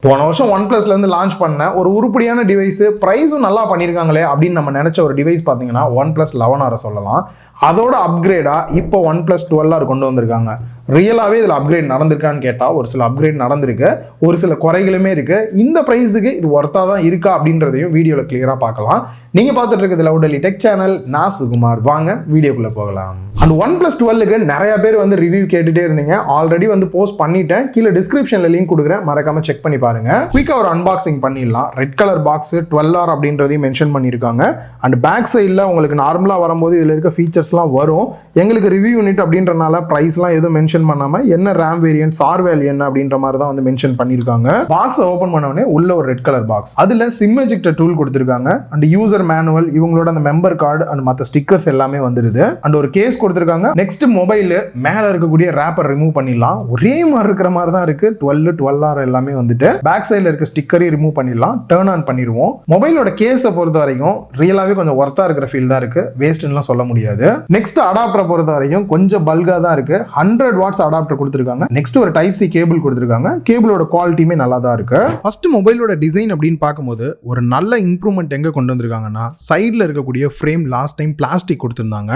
போன வருஷம் OnePlusல இருந்து லான்ச் பண்ண ஒரு உருப்படியான டிவைஸ், பிரைஸும் நல்லா பண்ணியிருக்காங்களே அப்படின்னு நம்ம நினைச்ச ஒரு டிவைஸ் பார்த்தீங்கன்னா OnePlus 11R சொல்லலாம். அதோட அப்கிரேடா இப்போ OnePlus 12R கொண்டு வந்திருக்காங்க. ரியலாகவே இதில் அப்கிரேட் நடந்திருக்கான்னு கேட்டால் ஒரு சில அப்கிரேட் நடந்திருக்கு, ஒரு சில குறைகளுமே இருக்கு. இந்த ப்ரைஸுக்கு இது ஒர்த்தாக தான் இருக்கா அப்படின்றதையும் வீடியோவில் கிளியராக பார்க்கலாம். நீங்கள் பார்த்துட்டு இருக்கிறது லவுடலி டெக் சேனல். நான் சுகுமார். வாங்க வீடியோக்குள்ளே போகலாம். அந்த OnePlus 12க்கு நிறைய பேர் வந்து ரிவ்யூ கேட்டுகிட்டே இருந்தீங்க. ஆல்ரெடி வந்து போஸ்ட் பண்ணிட்டேன், கீழே டிஸ்கிரிப்ஷனில் லிங்க் கொடுக்குறேன், மறக்காம செக் பண்ணி பாருங்க. குயிக்காக ஒரு அன்பாக்சிங் பண்ணிடலாம். ரெட் கலர் பாக்ஸ் 12R அப்படின்றதையும் மென்ஷன் பண்ணியிருக்காங்க. அண்ட் பேக் சைடில் உங்களுக்கு நார்மலாக வரும்போது இதில் இருக்க ஃபீச்சர்ஸ்லாம் வரும். எங்களுக்கு ரிவ்யூ யூனிட் அப்படின்றனால ப்ரைஸ்லாம் எதுவும் மென்ஷன் பண்ணாம என்ன ரேம் வேரியன்ட், சார் வேல்யூ என்ன அப்படின்ற மாதிரி தான் வந்து மென்ஷன் பண்ணியிருக்காங்க. பாக்ஸை ஓப்பன் பண்ணவொடனே உள்ள ஒரு ரெட் கலர் பாக்ஸ், அதுல சிம் எஜெக்டர் டூல் கொடுத்திருக்காங்க. அண்ட் யூசர் மேனுவல், இவங்களோட அந்த மெம்பர் கார்டு அண்ட் மற்ற ஸ்டிக்கர்ஸ் எல்லாமே வந்துருது. அண்ட் ஒரு கேஸ் கொடுத்திருக்காங்க. நெக்ஸ்ட் மொபைல் மேல இருக்கக்கூடிய ரேப்பர் ரிமூவ் பண்ணிடலாம். ஒரே மாதிரி இருக்கிற மாதிரி தான் இருக்கு. 12R எல்லாமே வந்துட்டு பேக் சைடுல இருக்க ஸ்டிக்கரையும் ரிமூவ் பண்ணிடலாம். டர்ன் ஆன் பண்ணிடுவோம். மொபைலோட கேஸை பொறுத்த வரைக்கும் ரியலாவே கொஞ்சம் ஒர்த்தா இருக்கிற ஃபீல் தான் இருக்கு, வேஸ்ட்லாம் சொல்ல முடியாது. நெக்ஸ்ட் அடாப்டரை பொறுத்த வரைக்கும் கொஞ்சம் பல்கா தான் இருக்கு. 100 வாட்ஸ் அடாப்டர் கொடுத்திருக்காங்க. நெக்ஸ்ட் ஒரு டைப் சி கேபிள் கொடுத்திருக்காங்க. கேபிளோட குவாலிட்டியுமே நல்லா தான் இருக்கு. ஃபர்ஸ்ட் மொபைலோட டிசைன் அப்படின்னு பார்க்கும்போது ஒரு நல்ல இம்ப்ரூவ்மெண்ட் எங்க கொண்டு வந்திருக்காங்கன்னா, சைடுல இருக்கக்கூடிய ஃப்ரேம் லாஸ்ட் டைம் பிளாஸ்டிக் கொடுத்திருந்தாங்க.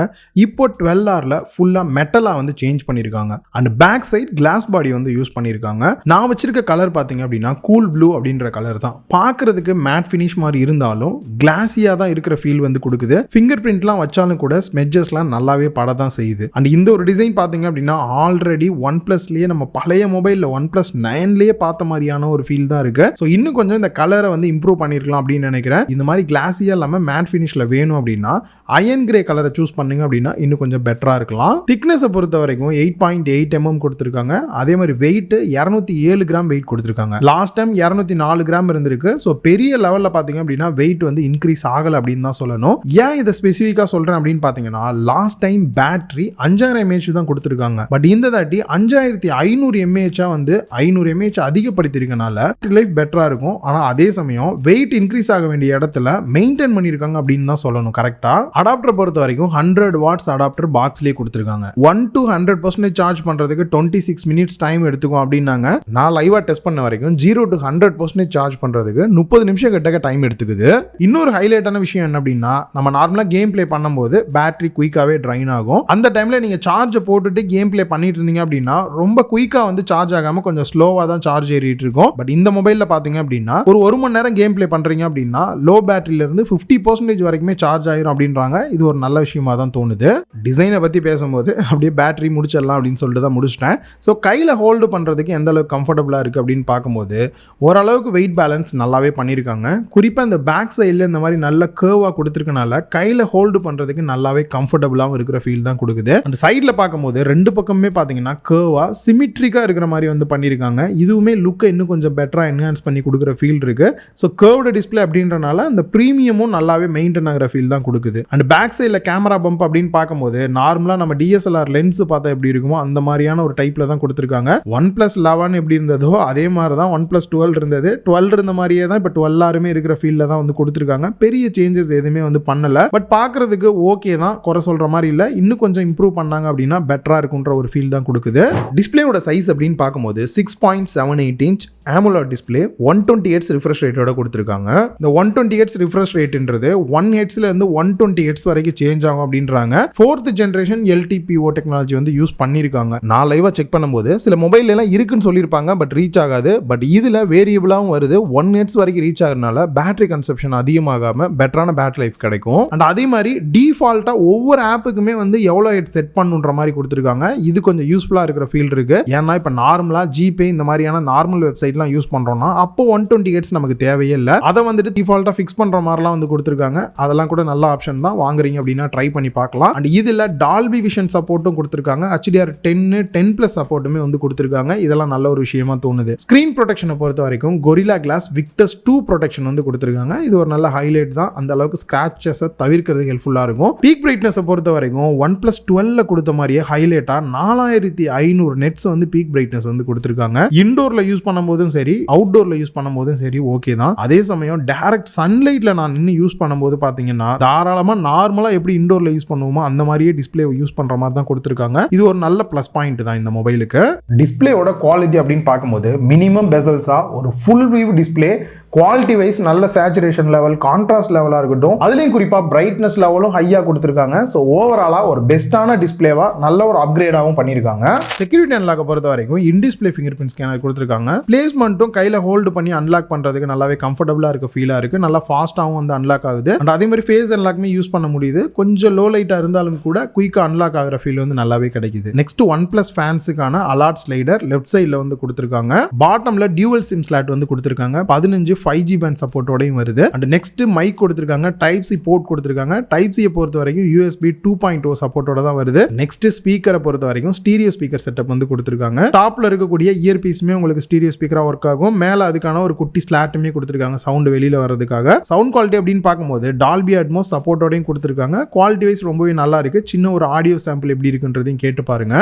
இப்போ 12Rல ஃபுல்லா மெட்டலா வந்து சேஞ்ச் பண்ணிருக்காங்க. And back side glass body வந்து யூஸ் பண்ணிருக்காங்க. நான் வச்சிருக்க கலர் பாத்தீங்க அப்படின்னா கூல் ப்ளூ அப்படின்ற கலர் தான். பார்க்கிறதுக்கு மேட் ஃபினிஷ் மாதிரி இருந்தாலும் கிளாஸியா தான் இருக்கிற ஃபீல் வந்து கொடுக்குது. ஃபிங்கர் பிரிண்ட்லாம் வச்சாலும் கூட ஸ்மெட்ஜஸ்லாம் நல்லாவே பட தான் செய்யுது. அண்ட் இந்த ஒரு டிசைன் பாத்தீங்க அப்படின்னா ஆல்ரெடி OnePlusலயே நம்ம பழைய மொபைல்ல OnePlus 9லயே பார்த்த மாதிரியான ஒரு ஃபீல் தான் இருக்கு. ஸோ இன்னும் கொஞ்சம் இந்த கலரை வந்து இம்ப்ரூவ் பண்ணிருக்கலாம் அப்படின்னு நினைக்கிறேன். இந்த மாதிரி கிளாஸியா இல்லாம மேட் ஃபினிஷ்ல வேணும் அப்படின்னா அயன் கிரே கலரை சூஸ் பண்ணீங்க அப்படின்னா இன்னும் கொஞ்சம் பெட்டரா இருக்கலாம். திக்னஸை பொறுத்த வரைக்கும் 8.8 mm கொடுத்திருக்காங்க. அதே மாதிரி வெயிட் 207 கிராம் வெயிட் கொடுத்திருக்காங்க. லாஸ்ட் டைம் 204 கிராம் இருந்திருக்கு. ஸோ பெரிய லெவல்ல பாத்தீங்க அப்படின்னா வெயிட் வந்து இன்க்ரீஸ் ஆகல அப்படின்னு தான் சொல்லணும். ஏன் இதை ஸ்பெசிஃபிக்கா சொல்றேன் அப்படின்னு பாத்தீங்கன்னா, லாஸ்ட் டைம் பேட்டரி 5000 mAh தான் கொடுத்திருக்காங்க. பட் இந்த தாட்டி 5500 mAh வந்து 500 mAh அதிகப்படுத்திருக்கனால லைஃப் பெட்டரா இருக்கும். ஆனா அதே சமயம் வெயிட் இன்க்ரீஸ் ஆக வேண்டிய இடத்துல மெயின்டைன் பண்ணிருக்காங்க அப்படின்னு தான் சொல்லணும். கரெக்டா அடாப்டர் பொறுத்த வரைக்கும் 100 வாட்ஸ் அடாப்டர் பாக்ஸ்லயே கொடுத்திருக்காங்க. 1 to 100% சார்ஜ் பண்றதுக்கு 26 மினிட்ஸ் டைம் எடுத்துக்கும் அப்படின்னாங்க. நான் லைவா டெஸ்ட் பண்ண வரைக்கும் 0 to 100% சார்ஜ் பண்றதுக்கு 30 நிமிஷம் கிட்ட டைம் எடுத்துக்குது. இன்னொரு ஹைலைட்டான விஷயம் என்ன அப்படின்னா, நம்ம நார்மலா கேம் பிளே பண்ணும்போது பேட்டரி குயிக்காவே ட்ரைன் ஆகும். அந்த டைம்ல நீங்க சார்ஜ் போட்டுட்டு கேம் பிளே பண்ணிட்டு இருந்தீங்க அப்படின்னா ரொம்ப குயிக்கா வந்து சார்ஜ் ஆகாம கொஞ்சம் ஸ்லோவா தான் சார்ஜ் ஏறிட்டு இருக்கும். பட் இந்த மொபைல்ல பாத்தீங்க அப்படின்னா ஒரு மணி நேரம் கேம் பிளே பண்றீங்க அப்படின்னா லோ பேட்டரியில இருந்து 50% வரைக்குமே சார்ஜ் ஆயிரும் அப்படின்றாங்க. இது ஒரு நல்ல விஷயமா தான் தோணுது. டிசைனை பத்தி பேசும்போது அப்படியே பேட்டரி முடிச்சிடலாம் அப்படின்னு சொல்லிட்டு தான் முடிச்சிட்டேன். ஸோ கையில ஹோல்டு பண்றதுக்கு எந்த அளவுக்கு கம்ஃபர்டபுளா இருக்கு அப்படின்னு பார்க்கும்போது ஓரளவுக்கு வெயிட் பேலன்ஸ் நல்லாவே பண்ணியிருக்காங்க. குறிப்பா இந்த பேக் சைடில் இந்த மாதிரி நல்ல கர்வா கொடுத்துருக்கனால கையில ஹோல்டு பண்றதுக்கு நல்லாவே கம்ஃபர்டபுளாகவும் இருக்கிற ஃபீல் தான் கொடுக்குது. அந்த சைடில் பார்க்கும்போது ரெண்டு பக்கமே பார்த்தீங்கன்னா கர்வா சிமிட்ரிக்கா இருக்கிற மாதிரி வந்து பண்ணியிருக்காங்க. இதுவுமே லுக்கை இன்னும் கொஞ்சம் பெட்டரா என்ஹான்ஸ் பண்ணி கொடுக்குற ஃபீல் இருக்கு. ஸோ கர்வ்டு டிஸ்பிளே அப்படின்றனால அந்த ப்ரீமியமும் நல்லாவே மெயின்டைன் ஆகிற ஃபீல் தான் கொடுக்குது. அண்ட் பேக் சைடில் கேமரா பம்ப் அப்படின்னு பார்க்கும்போது நார்மலாக நம்ம DSLR லென்ஸ் பார்த்தா எப்படி இருக்குமோ அந்த மாதிரியான ஒரு டைப்ல தான் கொடுத்துருக்காங்க. OnePlus 11 எப்படி இருந்ததோ அதே மாதிரி தான் OnePlus 12 இருந்தது. 12 இருந்த மாதிரியே தான் இப்போ 12Rமே இருக்கிற ஃபீல்ல தான் வந்து கொடுத்துருக்காங்க. பெரிய சேஞ்சஸ் எதுவுமே வந்து பண்ணல. பட் பார்க்கறதுக்கு ஓகே தான், குறை சொல்ற மாதிரி இல்லை. இன்னும் கொஞ்சம் இம்ப்ரூவ் பண்ணாங்க அப்படின்னா பெட்டரா இருக்குன்ற ஒரு ஃபீல் தான் கொடுக்குது. டிஸ்பிளேயோட சைஸ் அப்படின்னு பார்க்கும்போது 6.78 inch AMOLED display 120 Hz refresh ரேட்டோட கொடுத்திருக்காங்க. இந்த 120 Hz ரிஃப்ரெஷ் ரேட்ன்றது 1 Hz ல இருந்து 120 Hz வரைக்கும் சேஞ்ச் ஆகும் அப்படின்றாங்க. 4th ஜெனரேஷன் LTPO டெக்னாலஜி வந்து யூஸ் பண்ணிருக்காங்க. நான் லைவா செக் பண்ணும்போது சில மொபைல் எல்லாம் இருக்குன்னு சொல்லியிருப்பாங்க, பட் ரீச் ஆகாது. பட் இதுல வேரியபிளாவும் வருது. 1 Hz வரைக்கும் ரீச் ஆகுறதுனால பேட்டரி கன்சப்ஷன் அதிகமாகாம பெட்டரான பேட்டரி லைஃப் கிடைக்கும். அண்ட் அதே மாதிரி டிஃபால்ட்டா ஒவ்வொரு ஆப்புக்குமே வந்து எவ்வளவு ஹெட் செட் பண்ணுன்ற மாதிரி கொடுத்திருக்காங்க. இது கொஞ்சம் யூஸ்ஃபுல்லா இருக்கிற ஃபீல் இருக்கு. ஏன்னா இப்ப நார்மலா ஜிபே இந்த மாதிரியான நார்மல் வெப்சைட்லாம் யூஸ் பண்றோம்னா அப்போ 120 Hz நமக்கு தேவையே இல்லை. அதை வந்துட்டு டிஃபால்ட்டா ஃபிக்ஸ் பண்ற மாதிரிலாம் வந்து கொடுத்திருக்காங்க. அதெல்லாம் கூட நல்ல ஆப்ஷன் தான். வாங்குறீங்க அப்படின்னா ட்ரை பண்ணி பார்க்கலாம். அண்ட் இதுல டால்பி விஷன் சப்போர்ட்டும் கொடுத்திருக்காங்க. HDR10 10+ சப்போர்ட்டுமே வந்து கொடுத்திருக்காங்க. இதெல்லாம் நல்ல ஒரு விஷயமா தோணுது. ஸ்கிரீன் ப்ரொடெக்ஷனை பொறுத்த வரைக்கும் Gorilla Glass Victus 2 ப்ரொடெக்ஷன் வந்து கொடுத்திருக்காங்க. இது ஒரு நல்ல ஹைலைட் தான். அந்த அளவுக்கு ஸ்கிராச்சஸை தவிர்க்கிறதுக்கு ஹெல்ப்ஃபுல்லா இருக்கும். பீக் பிரைட்னஸை பொறுத்த வரைக்கும் OnePlus 12ல கொடுத்த மாதிரியே ஹைலைட்டா 4500 நெட்ஸ் வந்து பீக் பிரைட்னஸ் வந்து கொடுத்திருக்காங்க. இன்டோர்ல யூஸ் பண்ணும்போதும் சரி, அவுட்டோர்ல யூஸ் பண்ணும்போதும் சரி ஓகே தான். அதே சமயம் டைரக்ட் சன்லைட்ல நான் நின்று யூஸ் பண்ணும்போது பாத்தீங்கன்னா தாராளமா நார்மலா எப்படி இன்டோர்ல யூஸ் பண்ணுவோமோ அந்த மாதிரியே டிஸ்பிளே யூஸ் பண்ற மாதிரி தான் கொடுத்திருக்காங்க. இது ஒரு நல்ல பிளஸ் பாயிண்ட் தான் இந்த மொபைலுக்கு. டிஸ்பிளேயோட குவாலிட்டி அப்படின்னு பார்க்கும்போது மினிமம் பெசல்ஸா ஒரு full view display, quality wise நல்ல சேச்சுரேஷன் லெவல், கான்ட்ராஸ்ட் லெவலாக இருக்கட்டும், அதுலேயும் குறிப்பாக பிரைட்னஸ் லெவலும் ஹையாக கொடுத்துருக்காங்க. ஸோ ஓவராலாக ஒரு பெஸ்ட்டான டிஸ்பிளேவா நல்ல ஒரு அப்கிரேடாகவும் பண்ணியிருக்காங்க. செக்யூரிட்டி அன்லாக்கை பொறுத்த வரைக்கும் இன்டிஸ்பிளே ஃபிங்கர் பிரிண்ட் ஸ்கேனர் கொடுத்துருக்காங்க. பிளேஸ்மெண்ட்டும் கையில் ஹோல்டு பண்ணி அன்லாக் பண்ணுறதுக்கு நல்லாவே கம்ஃபர்டபுளாக இருக்க ஃபீலாக இருக்குது. நல்லா ஃபாஸ்ட்டாகவும் வந்து அன்லாக் ஆகுது. அண்ட் அதே மாதிரி ஃபேஸ் அன்லாக்மே யூஸ் பண்ண முடியுது. கொஞ்சம் லோ லைட்டாக இருந்தாலும் கூட குயிக்காக அன்லாக் ஆகிற ஃபீல் வந்து நல்லாவே கிடைக்குது. நெக்ஸ்ட் OnePlus ஃபேன்ஸுக்கான அலார்ட் ஸ்லைடர் லெஃப்ட் சைடில் வந்து கொடுத்துருக்காங்க. பாட்டமில் டியூவல் சிம் ஸ்லாட் வந்து கொடுத்துருக்காங்க. 15 5G பேண்ட் சப்போர்ட்டோடையும் வருது. அண்ட் நெக்ஸ்ட் மைக் கொடுத்திருக்காங்க, டைப் சி போர்ட் கொடுத்திருக்காங்க. டைப் சி பொறுத்த வரைக்கும் USB 2.0 சப்போர்ட்டோட தான் வருது. நெக்ஸ்ட் ஸ்பீக்கரை பொறுத்த வரைக்கும் ஸ்டீரியோ ஸ்பீக்கர் செட்டப் வந்து கொடுத்திருக்காங்க. டாப்ல இருக்கக்கூடிய இயர் பீஸ்மே உங்களுக்கு ஸ்டீரியோ ஸ்பீக்கரா ஒர்க் ஆகும். மேல அதுக்கான ஒரு குட்டி ஸ்லாட்டுமே கொடுத்திருக்காங்க சவுண்ட் வெளியில வர்றதுக்காக. சவுண்ட் குவாலிட்டி அப்படின்னு பார்க்கும்போது டால்பி அட்மோஸ் சப்போர்ட்டோடையும் கொடுத்திருக்காங்க. குவாலிட்டி வைஸ் ரொம்பவே நல்லா இருக்கு. சின்ன ஒரு ஆடியோ சாம்பிள் எப்படி இருக்குன்றதையும் கேட்டு பாருங்க.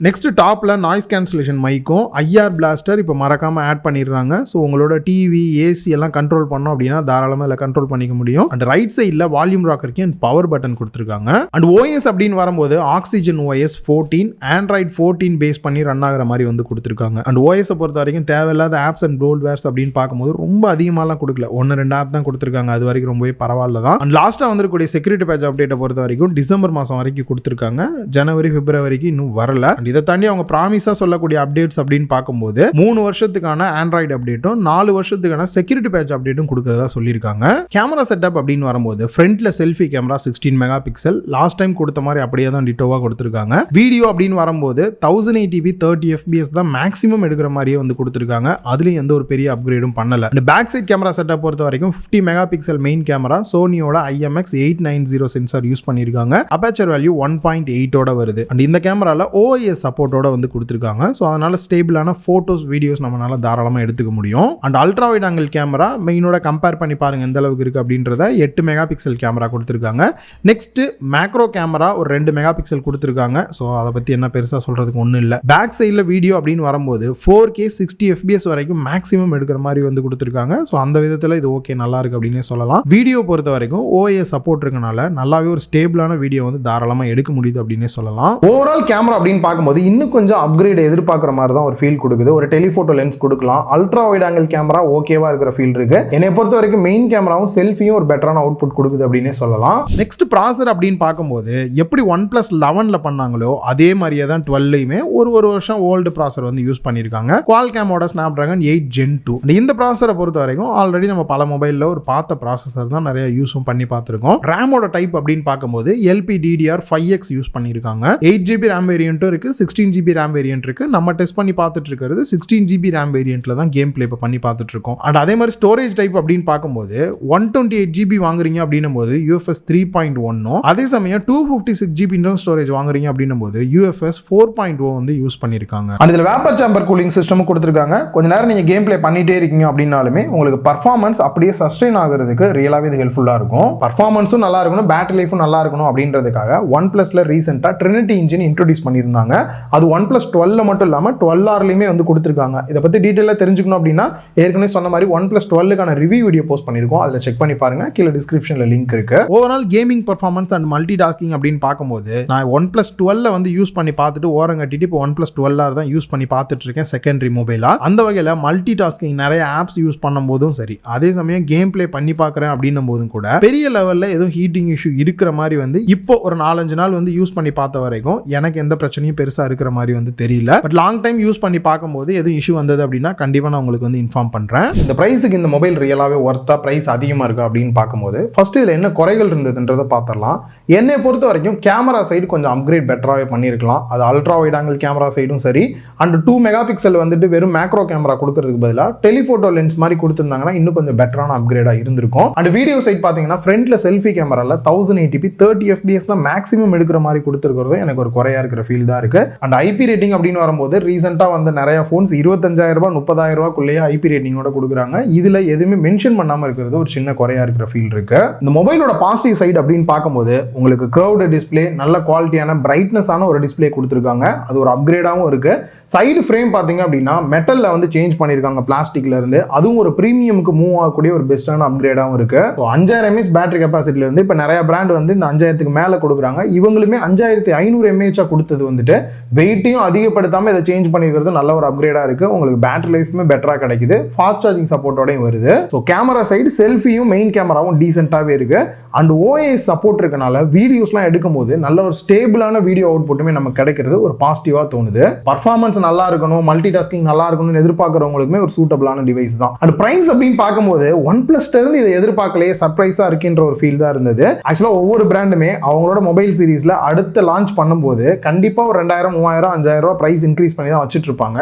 நெக்ஸ்ட் டாப்ல நாய்ஸ் கேன்சலேஷன் மைக்கும் IR பிளாஸ்டர் இப்போ மறக்காம ஆட் பண்ணிடுறாங்க. ஸோ உங்களோட டிவி, ஏசி எல்லாம் கண்ட்ரோல் பண்ணோம் அப்படின்னா தாராளமாக இதில் கண்ட்ரோல் பண்ணிக்க முடியும். அண்ட் ரைட் சைடில் வால்யூம் ராக்கருக்கு அண்ட் பவர் பட்டன் கொடுத்துருக்காங்க. அண்ட் OS அப்படின்னு வரும்போது ஆக்சிஜன் OS 14, Android 14 பேஸ் பண்ணி ரன் ஆகிற மாதிரி வந்து கொடுத்துருக்காங்க. அண்ட் OS பொறுத்த வரைக்கும் தேவையில்லாத ஆப்ஸ் அண்ட் ப்ரோட்வேர்ஸ் அப்படின்னு பார்க்கும்போது ரொம்ப அதிகமாகலாம் கொடுக்கல. 1-2 ஆப் தான் கொடுத்துருக்காங்க. அது வரைக்கும் ரொம்பவே பரவாயில்ல தான். அண்ட் லாஸ்ட்டாக வந்துருக்கூடிய செக்யூரிட்டி பேட்ச் அப்டேட்டை பொறுத்த வரைக்கும் டிசம்பர் மாதம் வரைக்கும் கொடுத்துருக்காங்க. ஜனவரி, பிப்ரவரிக்கு இன்னும் வரல. இதை தாண்டி அவங்க ப்ராமிஸா சொல்லக்கூடிய அப்டேட்ஸ் அப்படின்னு பார்க்கும்போது 3 வருஷத்துக்கான ஆண்ட்ராய்டு அப்டேட்டும் 4 வருஷத்துக்கான செக்யூரிட்டி பேட்ச் அப்டேட்டும் கொடுக்கறதா சொல்லியிருக்காங்க. கேமரா செட்டப் அப்படின்னு வரும்போது ஃப்ரண்ட்ல selfie camera 16 mega pixel, last time கொடுத்த மாதிரி அப்படியே தான் டிட்டோவா கொடுத்துருக்காங்க. வீடியோ அப்படின்னு வரும்போது 1080p 30 fps தான் மேக்ஸிமம் எடுக்கிற மாதிரியே வந்து கொடுத்துருக்காங்க. அதுலயும் எந்த ஒரு பெரிய அப்கிரேடும் பண்ணல. பேக் சைட் கேமரா செட்டப் பொறுத்த வரைக்கும் 50 மெகா பிக்சல் மெயின் கேமரா, சோனியோட IMX890 சென்சார் யூஸ் பண்ணிருக்காங்க. அபேச்சர் வேல்யூ 1.8 ஓட வருது. அண்ட் இந்த கேமரால OIS சப்போர்ட்டோட வந்து கொடுத்திருக்காங்க. சோ அதனால ஸ்டேபிளான போட்டோஸ், வீடியோஸ் நம்மளால தாராளமா எடுத்துக்க முடியும். And ultra wide angle camera மெயினோட கம்பேர் பண்ணி பாருங்க எந்த அளவுக்கு இருக்கு அப்படின்றத. 8 மெகா பிக்சல் கேமரா கொடுத்திருக்காங்க. நெக்ஸ்ட் மேக்ரோ கேமரா ஒரு 2 மெகா பிக்சல் கொடுத்திருக்காங்க. சோ அதை பத்தி என்ன பெருசா சொல்றதுக்கு ஒண்ணும் இல்ல. பேக் சைடுல வீடியோ அப்படின்னு வரும்போது 4K 60 fps வரைக்கும் மேக்ஸிமம் எடுக்கிற மாதிரி வந்து கொடுத்திருக்காங்க. சோ அந்த விதத்துல இது ஓகே, நல்லா இருக்கு அப்படினே சொல்லலாம். வீடியோ பொறுத்த வரைக்கும் OIS சப்போர்ட் இருக்கனால நல்லாவே ஒரு ஸ்டேபிளான வீடியோ வந்து தாராளமா எடுக்க முடியுது அப்படினே சொல்லலாம். ஓவரால் கேமரா அப்படின்னு பார்க்கும்போது இன்னும் கொஞ்சம் அப்கிரேட் எதிர்பார்க்குற மாதிரி தான் ஒரு ஃபீல் கொடுக்குது. ஒரு டெலிஃபோட்டோ லென்ஸ் கொடுக்கலாம். அல்ட்ரா வைட் ஆங்கிள் கேமரா ஓகேவா இருக்கிற ஃபீல் இருக்கு. என்னை பொறுத்த வரைக்கும் மெயின் கேமராவும் செல்ஃபியும் ஒரு பெட்டரான அவுட்புட் கொடுக்குது அப்படின்னே சொல்லலாம். நெக்ஸ்ட் ப்ராசர் அப்படின்னு பார்க்கும்போது எப்படி OnePlus 11ல பண்ணாங்களோ அதே மாதிரியே தான் 12லையுமே ஒரு வருஷம் ஓல்டு ப்ராசர் வந்து யூஸ் பண்ணியிருக்காங்க. Qualcommோட Snapdragon 8 Gen 2. இந்த ப்ராசரை பொறுத்த வரைக்கும் ஆல்ரெடி நம்ம பல மொபைலில் ஒரு பார்த்த ப்ராசஸர் தான் நிறைய யூஸும் பண்ணி பார்த்துருக்கோம். ரேமோட டைப் அப்படின்னு பார்க்கும்போது LPDDR5X யூஸ் பண்ணியிருக்காங்க. 8GB RAM வேரியன்ட்டும் இருக்கு, 16GB RAM வேரியன்ட் இருக்கு. நம்ம டெஸ்ட் பண்ணி பார்த்துட்டு இருக்கிறது 16GB RAM வேரியன்ட்ல தான் கேம் பிளே பண்ணி பார்த்துட்டு இருக்கோம். அண்ட் அதே மாதிரி ஸ்டோரேஜ் டைப் அப்படின்னு பார்க்கும்போது 128GB வாங்குறீங்க அப்படின்னும் போது UFS 3.1, அதே சமயம் 256GB இன்டர்னல் ஸ்டோரேஜ் வாங்குறீங்க அப்படின்னும் போது UFS 4.0 வந்து யூஸ் பண்ணிருக்காங்க. அண்ட் இதுல வேப்பர் சேம்பர் கூலிங் சிஸ்டம் கொடுத்திருக்காங்க. கொஞ்ச நேரம் நீங்க கேம் பிளே பண்ணிட்டே இருக்கீங்க அப்படின்னாலுமே உங்களுக்கு பர்ஃபார்மன்ஸ் அப்படியே சஸ்டெயின் ஆகிறதுக்கு ரியலாவே இது ஹெல்ப்ஃபுல்லா இருக்கும். பர்ஃபார்மன்ஸும் நல்லா இருக்கணும், பேட்டரி லைஃபும் நல்லா இருக்கணும் அப்படின்றதுக்காக OnePlusல ரீசெண்டா ட்ரினிட்டி இன்ஜின் இன்ட்ரோடியூஸ் பண்ணியிருந்தாங்க. அது OnePlus 12ல மட்டும் இல்லாம 12Rலயுமே வந்து கொடுத்திருக்காங்க. இதை பத்தி டீடைலா தெரிஞ்சுக்கணும் அப்படின்னா ஏற்கனவே சொன்ன மாதிரி OnePlus 12க்கான ரிவ்யூ வீடியோ போஸ்ட் பண்ணிருக்கோம். அதுல செக் பண்ணி பாருங்க, கீழே டிஸ்கிரிப்ஷன்ல லிங்க் இருக்கு. Overall gaming performance and multi tasking அப்படின்னு பார்க்கும்போது நான் OnePlus 12ல வந்து யூஸ் பண்ணி பார்த்துட்டு ஓரம் கட்டிட்டு இப்போ OnePlus 12R தான் யூஸ் பண்ணி பார்த்துட்டு இருக்கேன் செகண்டரி மொபைலா. அந்த வகையில மல்டி டாஸ்கிங் நிறைய ஆப்ஸ் யூஸ் பண்ணும் போதும் சரி, அதே சமயம் கேம் பிளே பண்ணி பார்க்கறேன் அப்படின்னும் போதும் கூட பெரிய லெவல்ல எதுவும் ஹீட்டிங் இஷ்யூ இருக்கிற மாதிரி வந்து இப்போ ஒரு 4-5 நாள் வந்து யூஸ் பண்ணி பார்த்த வரைக்கும் எனக்கு எந்த பிரச்சனையும் பெருசா இருக்கிற மாதிரி வந்து தெரியல. பட் லாங் டைம் யூஸ் பண்ணி பார்க்கும்போது எதுவும் இஷ்யூ வந்தது அப்படின்னா கண்டிப்பா நான் உங்களுக்கு வந்து இன்ஃபார்ம் பண்றேன். இந்த பிரைஸுக்கு இந்த மொபைல் ரியலாவே ஒர்த்தா, பிரைஸ் அதிகமா இருக்கு அப்படின்னு பார்க்கும்போது ஃபர்ஸ்ட் இதுல என்ன குறைகள் இருந்ததுன்றதை பார்த்துடலாம். என்னை பொறுத்த வரைக்கும் கேமரா சைடு கொஞ்சம் அப்கிரேட் பெட்டராகவே பண்ணியிருக்கலாம். அது அல்ட்ரா வைட் ஆங்கிள் கேமரா சைடும் சரி, அண்ட் 2 மெகா பிக்சல் வந்துட்டு வெறும் மேக்ரோ கேமரா கொடுக்கறதுக்கு பதிலாக டெலிஃபோட்டோ லென்ஸ் மாதிரி கொடுத்துருந்தாங்கன்னா இன்னும் கொஞ்சம் பெட்டரான அப்கிரேடாக இருந்திருக்கும். அண்ட் வீடியோ சைட் பார்த்தீங்கன்னா ஃப்ரண்ட்ல செல்ஃபி கேமரால 1080p 30 fps தான் மேக்ஸிமம் எடுக்கிற மாதிரி கொடுத்துருக்கிறதும் எனக்கு ஒரு குறையா இருக்கிற ஃபீல் தான் இருக்கு. அண்ட் ஐபி ரேட்டிங் அப்படின்னு வரும்போது ரீசெண்டா வந்து நிறைய போன்ஸ் 25,000 ரூபாய் 30,000 ரூபாய்க்குள்ளேயே ஐபி ரேட்டிங்கோட கொடுக்குறாங்க. இதுல எதுவுமே மென்ஷன் பண்ணாம இருக்கிறது ஒரு சின்ன குறையா இருக்கிற ஃபீல் இருக்கு. இந்த மொபைலோட பாசிட்டிவ் சைடு அப்படின்னு பார்க்கும்போது உங்களுக்கு கர்வ்டு டிஸ்பிளே, நல்ல குவாலிட்டியான பிரைட்னஸான ஒரு டிஸ்பிளே கொடுத்துருக்காங்க. அது ஒரு அப்கிரேடாகவும் இருக்கு. சைடு ஃப்ரேம் பார்த்தீங்க அப்படின்னா மெட்டல்ல வந்து சேஞ்ச் பண்ணியிருக்காங்க பிளாஸ்டிக்ல இருந்து. அதுவும் ஒரு பிரீமியமுக்கு மூவ் ஆகக்கூடிய ஒரு பெஸ்டான அப்கிரேடாகவும் இருக்கு. 5000 mAh பேட்டரி கெப்பாசிட்டில இருந்து இப்போ நிறைய பிராண்ட் வந்து இந்த 5000க்கு மேல கொடுக்குறாங்க. இவங்களுமே 5500 mAh கொடுத்தது வந்துட்டு வெயிட்டையும் அதிகப்படுத்தாம இதை சேஞ்ச் பண்ணிருக்கிறது நல்ல ஒரு அப்கிரேடா இருக்கு. உங்களுக்கு பேட்டரி லைஃப்மே பெட்டரா கிடைக்குது. ஃபாஸ்ட் சார்ஜிங் சப்போர்ட்டோடையும் வருது. ஸோ கேமரா சைடு செல்ஃபியும் மெயின் கேமராவும் டீசென்ட்டாகவே இருக்கு. அண்ட் ஓஎஸ் சப்போர்ட் இருக்கனால வீடியோஸ்லாம் எடுக்கும்போது நல்ல ஒரு ஸ்டேபிளான வீடியோ அவுட்புட்டுமே நமக்கு கிடைக்கிறது ஒரு பாசிட்டிவா தோணுது. பர்ஃபார்மன்ஸ் நல்லா இருக்கணும், மல்டி டாஸ்கிங் நல்லா இருக்கணும்னு எதிர்பார்க்கறவங்களுக்குமே ஒரு சூட்டபிளான டிவைஸ் தான். அண்ட் பிரைஸ் அப்படின்னு பார்க்கும்போது OnePlus இருந்து இதை எதிர்பார்க்கலையே, சர்ப்ரைஸா இருக்குன்ற ஒரு ஃபீல் தான் இருந்தது. ஆக்சுவலா ஒவ்வொரு பிராண்டுமே அவங்களோட மொபைல் சீரீஸ்ல அடுத்த லான்ச் பண்ணும்போது கண்டிப்பா ஒரு 2000, 3000, 5000 ரூபாய் பிரைஸ் இன்க்ரீஸ் பண்ணி தான் வச்சுட்டு இருப்பாங்க.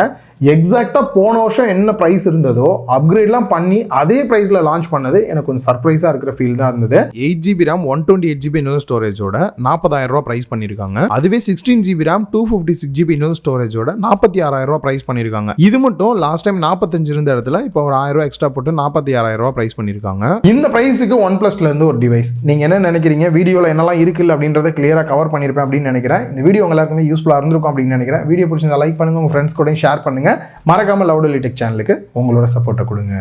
எக்ஸாக்டா போன வருஷம் என்ன பிரைஸ் இருந்ததோ அப்கிரேட்லாம் பண்ணி அதே பிரைஸ்ல லான்ச் பண்ணது எனக்கு கொஞ்சம் சர்ப்ரைஸா இருக்கிற ஃபீல் தான் இருந்தது. 8GB RAM 128GB இன்டர்னல் ஸ்டோரேஜோட 40,000 ரூபாய் பிரைஸ் பண்ணிருக்காங்க. அதுவே 16GB RAM 256GB இன்டர்னல் ஸ்டோரேஜோட 46,000 ரூபாய் பிரைஸ் பண்ணிருக்காங்க. இது மட்டும் லாஸ்ட் டைம் 45 இருந்த இடத்துல இப்போ ஒரு 1000 ரூபாய் எக்ஸ்ட்ரா போட்டு 46,000 ரூபாய் பிரைஸ் பண்ணிருக்காங்க. இந்த பிரைஸுக்கு OnePlusல இருந்து ஒரு டிவைஸ் நீங்க என்ன நினைக்கிறீங்க? வீடியோல என்னெல்லாம் இருக்குல்ல அப்படின்றத கிளியரா கவர் பண்ணிருப்பேன் அப்படின்னு நினைக்கிறேன். இந்த வீடியோ எல்லாருக்குமே யூஸ்ஃபுல்லா இருந்திருக்கும் அப்படின்னு நினைக்கிறேன். வீடியோ பிடிச்சிருந்தா லைக் பண்ணுங்க, உங்க ஃப்ரெண்ட்ஸ் கூட ஷேர் பண்ணுங்க. மறக்காம லவுடலி டெக் சேனலுக்கு உங்களோட சப்போர்ட்டை கொடுங்க.